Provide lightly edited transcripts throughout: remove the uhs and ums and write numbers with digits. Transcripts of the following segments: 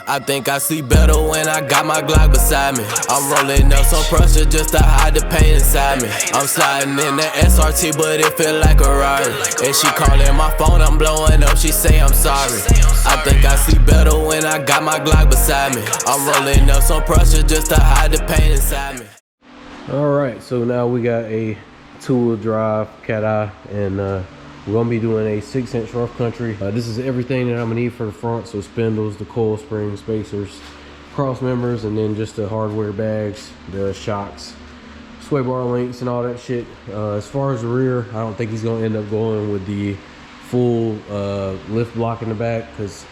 I think I see better when I got my Glock beside me. I'm rolling up some pressure just to hide the pain inside me. I'm sliding in the SRT, but it feel like a Rari. And she calling my phone, I'm blowing up, she say I'm sorry. I think I see better when I got my Glock beside me. I'm rolling up some pressure just to hide the pain inside me. Alright, so now we got a two-wheel drive Cateye, and we're gonna be doing a 6-inch rough country. This is everything that I'm gonna need for the front, so spindles, the coil springs, spacers, cross members, and then just the hardware bags, the shocks, sway bar links, and all that shit. As far as the rear, I don't think he's gonna end up going with the full lift block in the back, because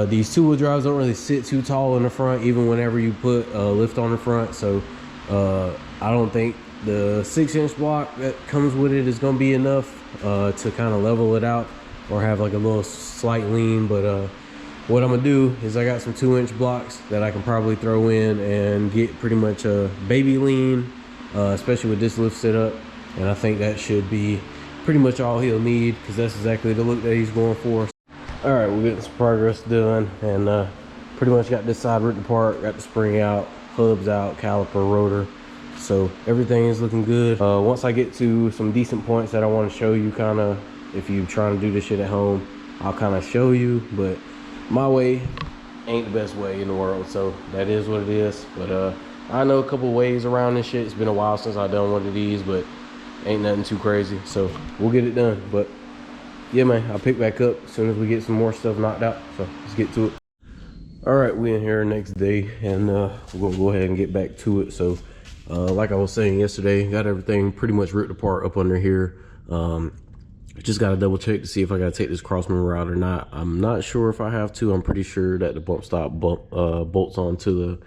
these two-wheel drives don't really sit too tall in the front, even whenever you put a lift on the front. So I don't think the 6-inch block that comes with it is going to be enough to kind of level it out or have like a little slight lean. But what I'm gonna do is I got some 2-inch blocks that I can probably throw in and get pretty much a baby lean, especially with this lift setup. And I think that should be pretty much all he'll need, because that's exactly the look that he's going for. All right, we're getting some progress done, and pretty much got this side ripped apart, got the spring out, hubs out, caliper, rotor. So everything is looking good. Once I get to some decent points that I want to show you, kind of, if you're trying to do this shit at home, I'll kind of show you. But my way ain't the best way in the world, so that is what it is. But I know a couple ways around this shit. It's been a while since I've done one of these, but ain't nothing too crazy, so we'll get it done. But yeah, man, I'll pick back up as soon as we get some more stuff knocked out. So let's get to it. All right, we in here next day, and we're gonna go ahead and get back to it. So like I was saying yesterday, got everything pretty much ripped apart up under here. Just gotta double check to see if I gotta take this crossmember out or not. I'm not sure if I have to. I'm pretty sure that the bump stop bolts onto the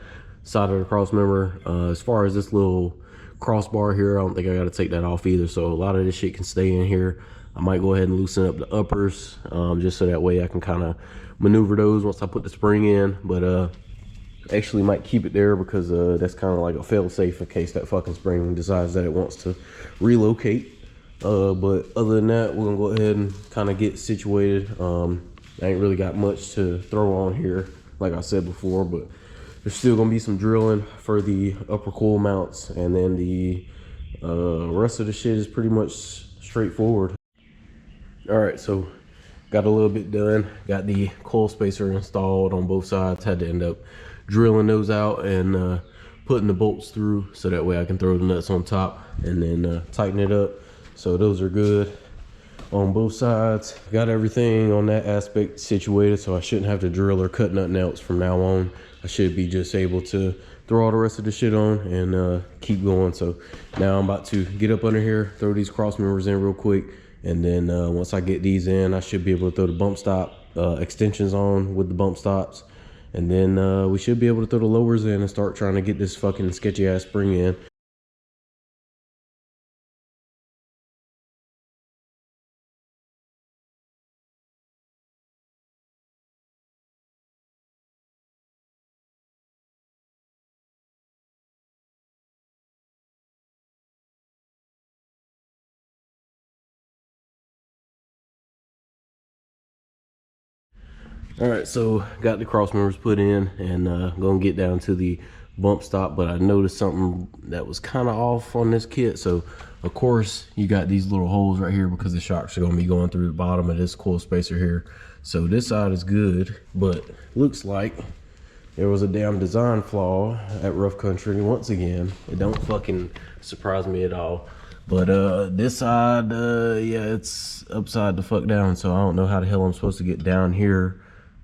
side of the crossmember. As far as this little crossbar here, I don't think I gotta take that off either. So a lot of this shit can stay in here. I might go ahead and loosen up the uppers, just so that way I can kind of maneuver those once I put the spring in. But actually might keep it there, because that's kind of like a fail safe in case that fucking spring decides that it wants to relocate. But other than that, we're gonna go ahead and kind of get situated. I ain't really got much to throw on here, like I said before, but there's still gonna be some drilling for the upper coil mounts, and then the rest of the shit is pretty much straightforward. All right, so got a little bit done, got the coil spacer installed on both sides. Had to end up drilling those out and putting the bolts through, so that way I can throw the nuts on top and then tighten it up. So those are good on both sides. Got everything on that aspect situated, so I shouldn't have to drill or cut nothing else from now on. I should be just able to throw all the rest of the shit on and keep going. So now I'm about to get up under here, throw these cross members in real quick, and then once I get these in, I should be able to throw the bump stop extensions on with the bump stops. And then we should be able to throw the lowers in and start trying to get this fucking sketchy ass spring in. All right, so got the cross members put in, and gonna get down to the bump stop. But I noticed something that was kind of off on this kit. So of course you got these little holes right here, because the shocks are gonna be going through the bottom of this coil spacer here. So this side is good, but looks like there was a damn design flaw at Rough Country once again. It don't fucking surprise me at all. But this side, yeah, it's upside the fuck down. So I don't know how the hell I'm supposed to get down here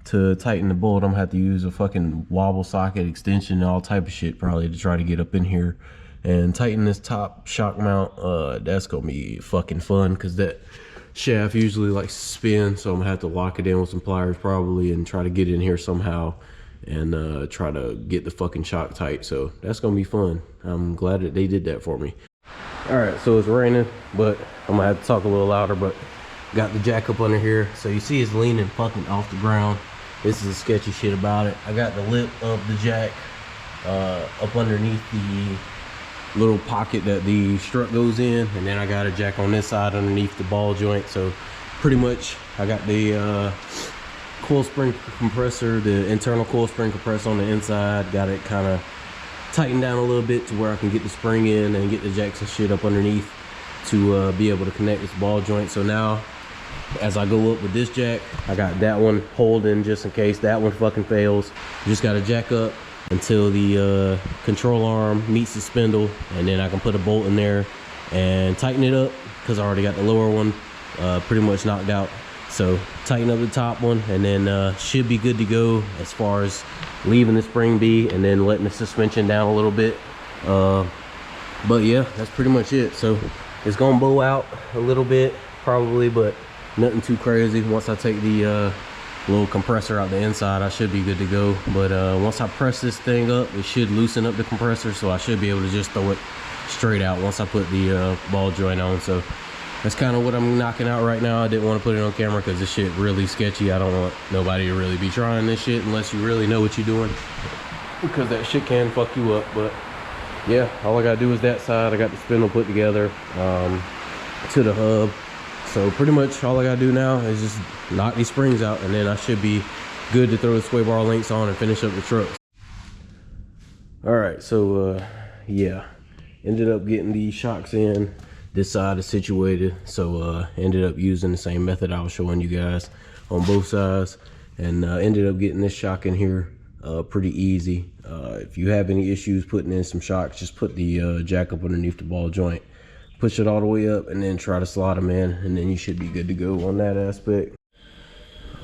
to tighten the bolt. I'm gonna have to use a fucking wobble socket extension and all type of shit probably to try to get up in here and tighten this top shock mount. That's gonna be fucking fun, because that shaft usually likes to spin. So I'm gonna have to lock it in with some pliers probably and try to get in here somehow and try to get the fucking shock tight. So that's gonna be fun. I'm glad that they did that for me. All right, so it's raining, but I'm gonna have to talk a little louder. But got the jack up under here, so you see it's leaning fucking off the ground. This is the sketchy shit about it. I got the lip of the jack up underneath the little pocket that the strut goes in, and then I got a jack on this side underneath the ball joint. So pretty much I got the coil spring compressor, the internal coil spring compressor on the inside. Got it kind of tightened down a little bit to where I can get the spring in and get the jacks and shit up underneath to be able to connect this ball joint. So now as I go up with this jack, I got that one holding just in case that one fucking fails. Just got to jack up until the control arm meets the spindle, and then I can put a bolt in there and tighten it up because I already got the lower one pretty much knocked out. So tighten up the top one, and then should be good to go as far as leaving the spring be and then letting the suspension down a little bit. But yeah, that's pretty much it. So it's gonna bow out a little bit probably, but nothing too crazy. Once I take the little compressor out the inside, I should be good to go. But once I press this thing up, it should loosen up the compressor, so I should be able to just throw it straight out once I put the ball joint on. So that's kind of what I'm knocking out right now. I didn't want to put it on camera because this shit really sketchy. I don't want nobody to really be trying this shit unless you really know what you're doing, because that shit can fuck you up. But yeah, all I gotta do is that side. I got the spindle put together to the hub. So pretty much all I gotta do now is just knock these springs out, and then I should be good to throw the sway bar links on and finish up the truck. All right, so yeah, ended up getting these shocks in. This side is situated, so ended up using the same method I was showing you guys on both sides, and ended up getting this shock in here pretty easy. If you have any issues putting in some shocks, just put the jack up underneath the ball joint, push it all the way up, and then try to slot them in, and then you should be good to go on that aspect.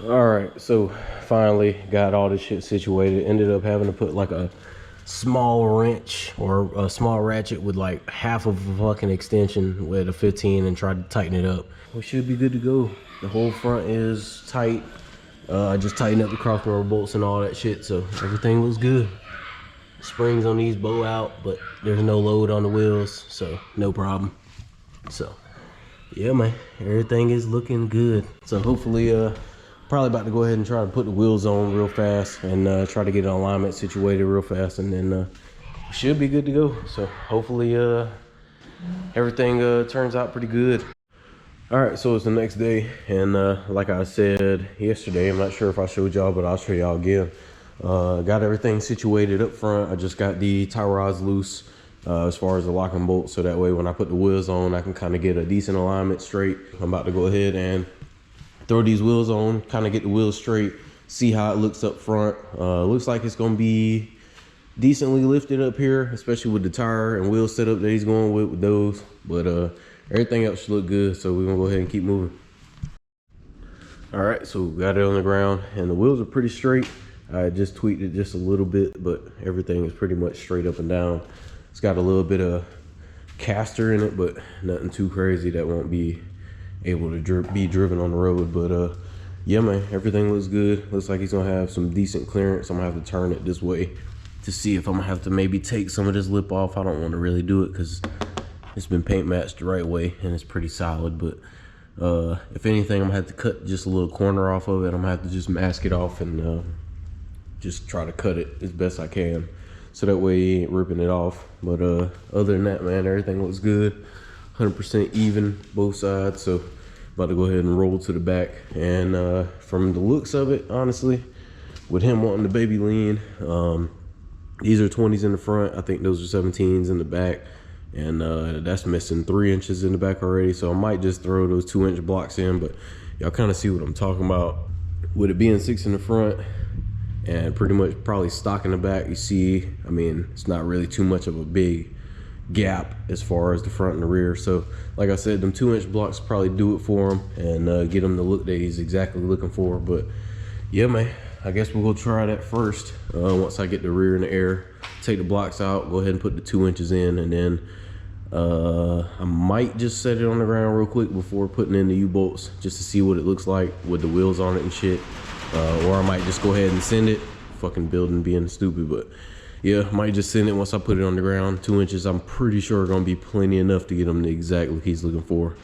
All right, so finally got all this shit situated. Ended up having to put like a small wrench or a small ratchet with like half of a fucking extension with a 15 and try to tighten it up. We should be good to go. The whole front is tight. I just tightened up the cross member bolts and all that shit, so everything looks good. Springs on these bow out, but there's no load on the wheels, so no problem. So yeah, man, everything is looking good. So hopefully probably about to go ahead and try to put the wheels on real fast and try to get an alignment situated real fast, and then should be good to go. So hopefully everything turns out pretty good. All right, so it's the next day, and like I said yesterday, I'm not sure if I showed y'all, but I'll show y'all again. Got everything situated up front. I just got the tie rods loose as far as the locking bolt, so that way when I put the wheels on, I can kind of get a decent alignment straight. I'm about to go ahead and throw these wheels on, kind of get the wheels straight, see how it looks up front. Looks like it's gonna be decently lifted up here, especially with the tire and wheel setup that he's going with those. But everything else should look good, so we're gonna go ahead and keep moving. All right, so got it on the ground, and the wheels are pretty straight. I just tweaked it just a little bit, but everything is pretty much straight up and down. It's got a little bit of caster in it, but nothing too crazy that won't be able to be driven on the road. But yeah, man, everything looks good. Looks like he's gonna have some decent clearance. I'm gonna have to turn it this way to see if I'm gonna have to maybe take some of this lip off. I don't want to really do it because it's been paint matched the right way and it's pretty solid. But if anything, I'm gonna have to cut just a little corner off of it. I'm gonna have to just mask it off and just try to cut it as best I can, so that way he ain't ripping it off. But other than that, man, everything looks good. 100% even both sides. So about to go ahead and roll to the back, and from the looks of it, honestly, with him wanting the baby lean, these are 20s in the front. I think those are 17s in the back, and that's missing 3 inches in the back already. So I might just throw those 2-inch blocks in, but y'all kind of see what I'm talking about. With it being 6 in the front and pretty much probably stock in the back, you see, I mean, it's not really too much of a big gap as far as the front and the rear. So like I said, them 2-inch blocks probably do it for him and get him the look that he's exactly looking for. But yeah, man, I guess we'll go try that first. Once I get the rear in the air, take the blocks out, go ahead and put the 2 inches in, and then I might just set it on the ground real quick before putting in the U-bolts, just to see what it looks like with the wheels on it and shit. Or I might just go ahead and send it. Fucking building being stupid, but yeah, might just send it once I put it on the ground. 2 inches, I'm pretty sure gonna be plenty enough to get him the exact look he's looking for.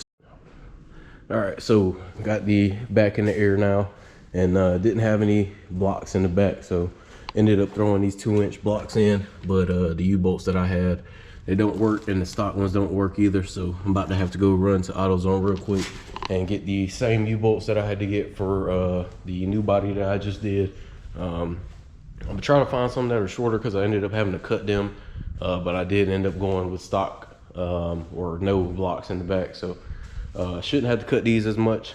All right, so got the back in the air now, and didn't have any blocks in the back, so ended up throwing these 2-inch blocks in. But the U-bolts that I had, they don't work, and the stock ones don't work either. So I'm about to have to go run to AutoZone real quick and get the same U-bolts that I had to get for the new body that I just did. I'm trying to find some that are shorter because I ended up having to cut them, but I did end up going with stock or no blocks in the back. So shouldn't have to cut these as much.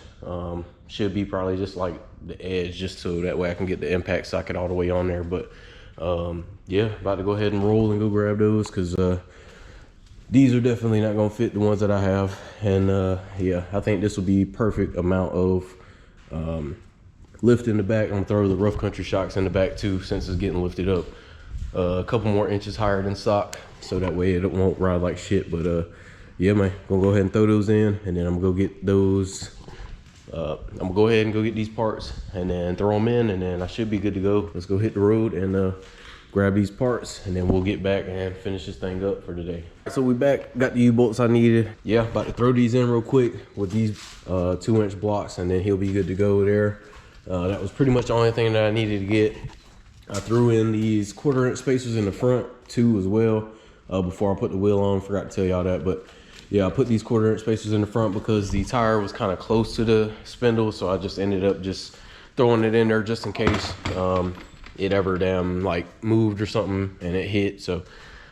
Should be probably just like the edge, just so that way I can get the impact socket all the way on there. But yeah, about to go ahead and roll and go grab those, because these are definitely not gonna fit the ones that I have. And yeah, I think this will be perfect amount of lift in the back. I'm gonna throw the rough country shocks in the back too, since it's getting lifted up a couple more inches higher than stock, so that way it won't ride like shit. But yeah, man, gonna go ahead and throw those in, and then I'm gonna go get those. I'm gonna go ahead and go get these parts and then throw them in, and then I should be good to go. Let's go hit the road and grab these parts, and then we'll get back and finish this thing up for today. So we back, got the U-bolts I needed. Yeah, about to throw these in real quick with these 2-inch blocks, and then he'll be good to go there. That was pretty much the only thing that I needed to get. I threw in these 1/4-inch spacers in the front too as well before I put the wheel on. Forgot to tell y'all that, but yeah, I put these 1/4-inch spacers in the front because the tire was kind of close to the spindle, so I just ended up just throwing it in there just in case it ever like moved or something and it hit. So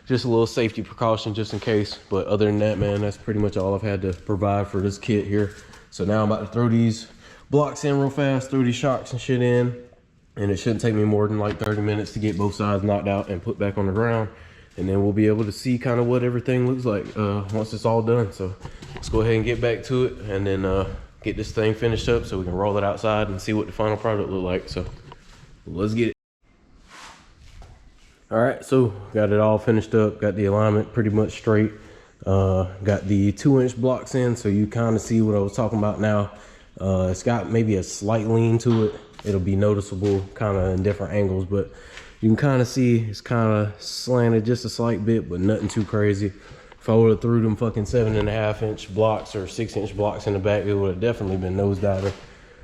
just a little safety precaution just in case. But other than that, man, that's pretty much all I've had to provide for this kit here. So now I'm about to throw these blocks in real fast, throw these shocks and shit in, and it shouldn't take me more than like 30 minutes to get both sides knocked out and put back on the ground. And then we'll be able to see kind of what everything looks like once it's all done. So let's go ahead and get back to it, and then get this thing finished up so we can roll it outside and see what the final product look like. So let's get it. All right, so got it all finished up, got the alignment pretty much straight. Got the 2-inch blocks in, so you kind of see what I was talking about now. It's got maybe a slight lean to it. It'll be noticeable kind of in different angles, but you can kind of see it's kind of slanted just a slight bit, but nothing too crazy. If I would have threw them fucking 7.5-inch blocks or 6-inch blocks in the back, it would have definitely been nosediver.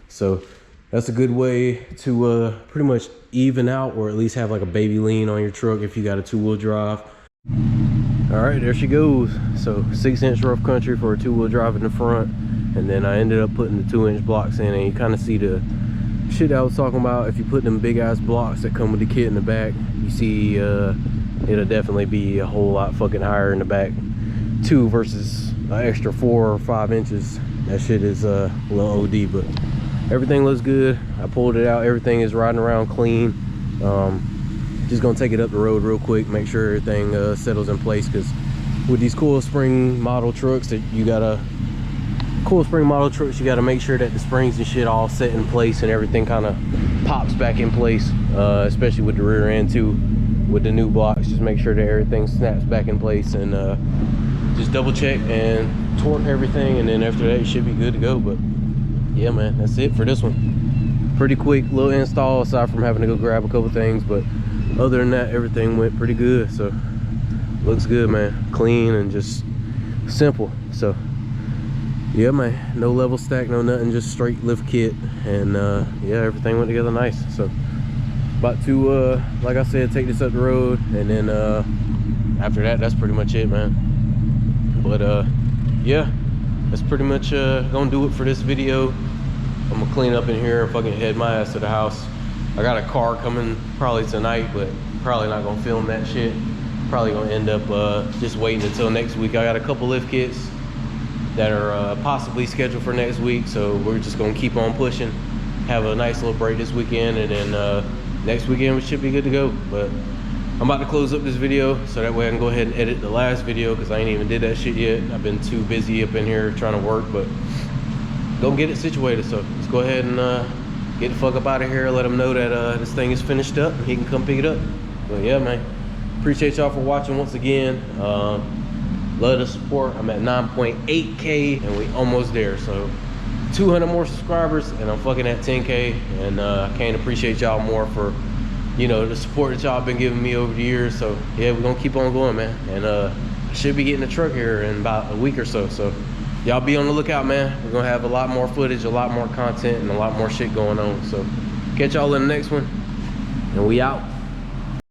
So that's a good way to pretty much even out, or at least have like a baby lean on your truck if you got a 2-wheel drive. All right, there she goes. So 6-inch rough country for a 2-wheel drive in the front, and then I ended up putting the 2-inch blocks in, and you kind of see the shit I was talking about. If you put them big ass blocks that come with the kit in the back, you see it'll definitely be a whole lot fucking higher in the back too, versus an extra 4 or 5 inches. That shit is a little OD, but everything looks good. I pulled it out, everything is riding around clean. Just gonna take it up the road real quick, make sure everything settles in place, because with these coil spring model trucks that you gotta make sure that the springs and shit all set in place and everything kind of pops back in place, especially with the rear end too. With the new blocks, just make sure that everything snaps back in place, and just double check and torque everything, and then after that it should be good to go. But yeah, man, that's it for this one. Pretty quick little install, aside from having to go grab a couple things, but other than that, everything went pretty good. So looks good, man, clean and just simple. So yeah, man, no level stack, no nothing, just straight lift kit. And yeah, everything went together nice. So about to like I said, take this up the road, and then after that, that's pretty much it, man. But yeah, that's pretty much gonna do it for this video. I'm gonna clean up in here and fucking head my ass to the house. I got a car coming probably tonight, but probably not gonna film that shit. Probably gonna end up just waiting until next week. I got a couple lift kits that are possibly scheduled for next week, so we're just gonna keep on pushing, have a nice little break this weekend, and then next weekend we should be good to go. But I'm about to close up this video so that way I can go ahead and edit the last video, because I ain't even did that shit yet. I've been too busy up in here trying to work, but go get it situated. So let's go ahead and get the fuck up out of here, let him know that this thing is finished up and he can come pick it up. But yeah, man, appreciate y'all for watching once again. Love the support. I'm at 9.8K and we almost there. So 200 more subscribers and I'm fucking at 10K. And I can't appreciate y'all more for, you know, the support that y'all been giving me over the years. So yeah, we're gonna keep on going, man. And I should be getting a truck here in about a week or so. So y'all be on the lookout, man. We're gonna have a lot more footage, a lot more content, and a lot more shit going on. So catch y'all in the next one, and we out.